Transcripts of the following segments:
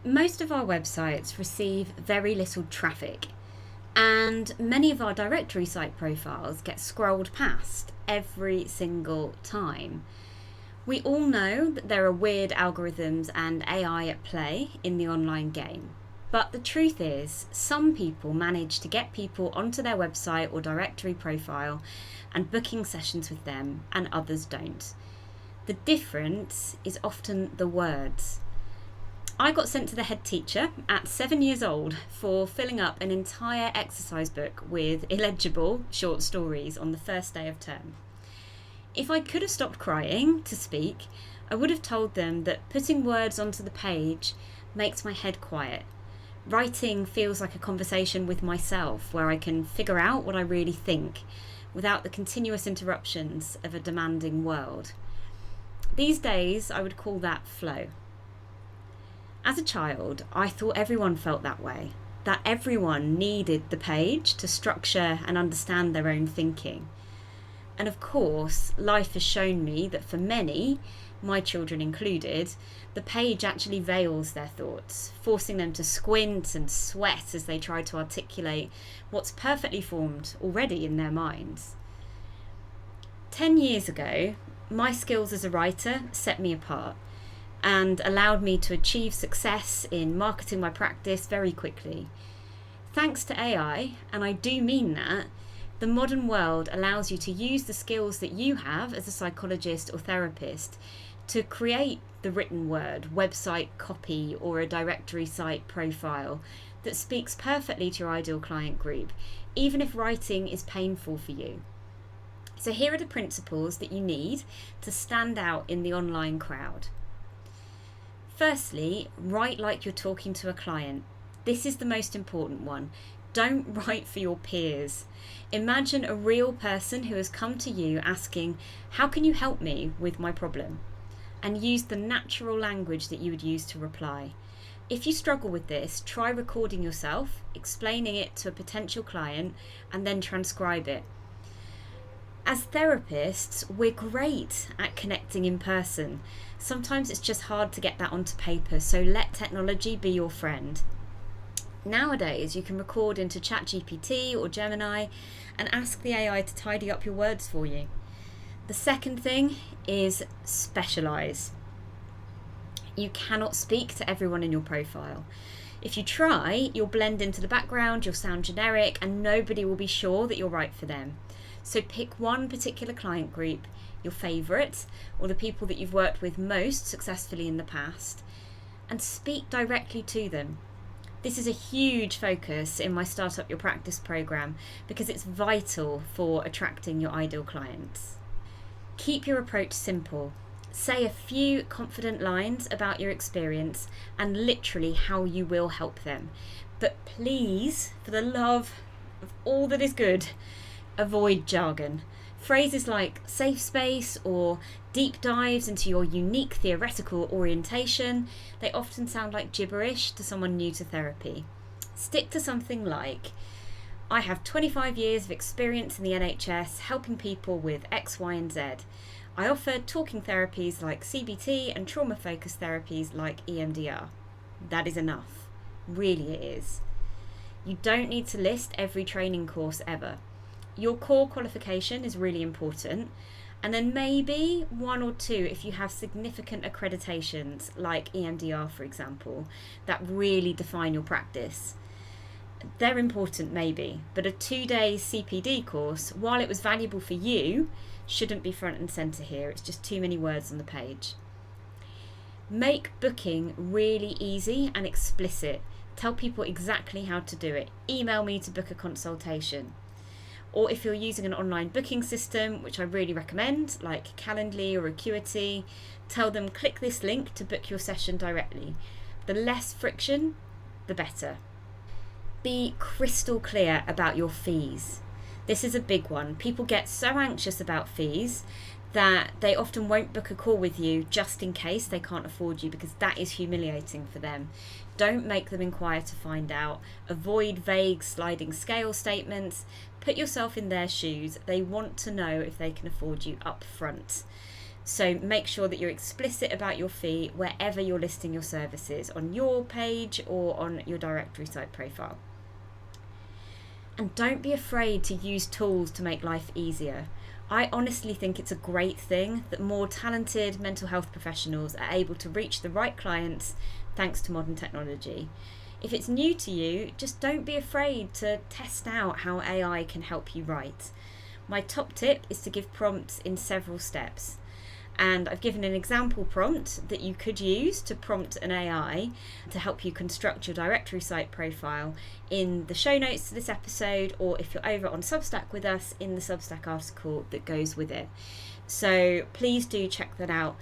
Most of our websites receive very little traffic, and many of our directory site profiles get scrolled past every single time. We all know that there are weird algorithms and AI at play in the online game. But the truth is, some people manage to get people onto their website or directory profile and booking sessions with them, and others don't. The difference is often the words. I got sent to the head teacher at 7 years old for filling up an entire exercise book with illegible short stories on the first day of term. If I could have stopped crying to speak, I would have told them that putting words onto the page makes my head quiet. Writing feels like a conversation with myself where I can figure out what I really think without the continuous interruptions of a demanding world. These days, I would call that flow. As a child, I thought everyone felt that way, that everyone needed the page to structure and understand their own thinking. And of course, life has shown me that for many, my children included, the page actually veils their thoughts, forcing them to squint and sweat as they try to articulate what's perfectly formed already in their minds. 10 years ago, my skills as a writer set me apart and allowed me to achieve success in marketing my practice very quickly. Thanks to AI, and I do mean that, the modern world allows you to use the skills that you have as a psychologist or therapist to create the written word, website copy, or a directory site profile that speaks perfectly to your ideal client group, even if writing is painful for you. So here are the principles that you need to stand out in the online crowd. Firstly, write like you're talking to a client. This is the most important one. Don't write for your peers. Imagine a real person who has come to you asking, "How can you help me with my problem?" And use the natural language that you would use to reply. If you struggle with this, try recording yourself, explaining it to a potential client, and then transcribe it. As therapists, we're great at connecting in person. Sometimes it's just hard to get that onto paper, so let technology be your friend. Nowadays, you can record into ChatGPT or Gemini and ask the AI to tidy up your words for you. The second thing is specialise. You cannot speak to everyone in your profile. If you try, you'll blend into the background, you'll sound generic, and nobody will be sure that you're right for them. So pick one particular client group, your favourite, or the people that you've worked with most successfully in the past, and speak directly to them. This is a huge focus in my Start Up Your Practice programme because it's vital for attracting your ideal clients. Keep your approach simple. Say a few confident lines about your experience and literally how you will help them. But please, for the love of all that is good, avoid jargon. Phrases like safe space or deep dives into your unique theoretical orientation, they often sound like gibberish to someone new to therapy. Stick to something like, "I have 25 years of experience in the NHS helping people with X, Y, and Z. I offer talking therapies like CBT and trauma-focused therapies like EMDR." That is enough. Really it is. You don't need to list every training course ever. Your core qualification is really important, and then maybe one or two if you have significant accreditations like EMDR, for example, that really define your practice. They're important maybe, but a 2-day CPD course, while it was valuable for you, shouldn't be front and centre here. It's just too many words on the page. Make booking really easy and explicit. Tell people exactly how to do it. Email me to book a consultation. Or if you're using an online booking system, which I really recommend, like Calendly or Acuity, tell them click this link to book your session directly. The less friction, the better. Be crystal clear about your fees. This is a big one. People get so anxious about fees that they often won't book a call with you just in case they can't afford you, because that is humiliating for them. Don't make them inquire to find out. Avoid vague sliding scale statements. Put yourself in their shoes. They want to know if they can afford you up front. So make sure that you're explicit about your fee wherever you're listing your services, on your page or on your directory site profile. And don't be afraid to use tools to make life easier. I honestly think it's a great thing that more talented mental health professionals are able to reach the right clients thanks to modern technology. If it's new to you, just don't be afraid to test out how AI can help you write. My top tip is to give prompts in several steps. And I've given an example prompt that you could use to prompt an AI to help you construct your directory site profile in the show notes to this episode, or if you're over on Substack with us, in the Substack article that goes with it. So please do check that out.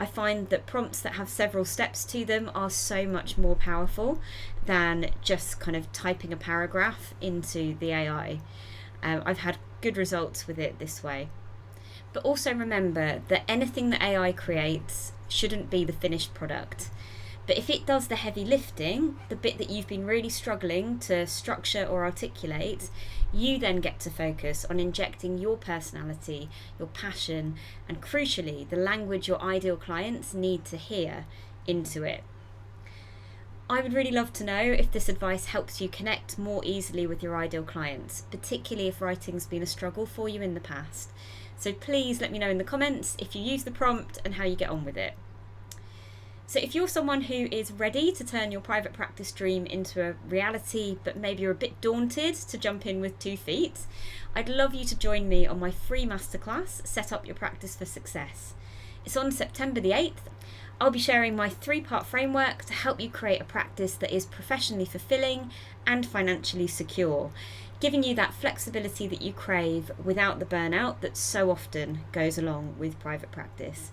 I find that prompts that have several steps to them are so much more powerful than just kind of typing a paragraph into the AI. I've had good results with it this way. But also remember that anything that AI creates shouldn't be the finished product. But if it does the heavy lifting, the bit that you've been really struggling to structure or articulate, you then get to focus on injecting your personality, your passion, and crucially, the language your ideal clients need to hear into it. I would really love to know if this advice helps you connect more easily with your ideal clients, particularly if writing's been a struggle for you in the past. So please let me know in the comments if you use the prompt and how you get on with it. So if you're someone who is ready to turn your private practice dream into a reality, but maybe you're a bit daunted to jump in with 2 feet, I'd love you to join me on my free masterclass, Set Up Your Practice for Success. It's on September the 8th. I'll be sharing my 3-part framework to help you create a practice that is professionally fulfilling and financially secure, giving you that flexibility that you crave without the burnout that so often goes along with private practice.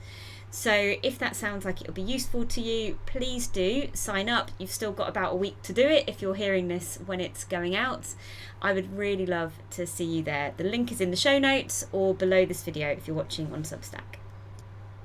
So if that sounds like it'll be useful to you, please do sign up. You've still got about a week to do it if you're hearing this when it's going out. I would really love to see you there. The link is in the show notes or below this video if you're watching on Substack.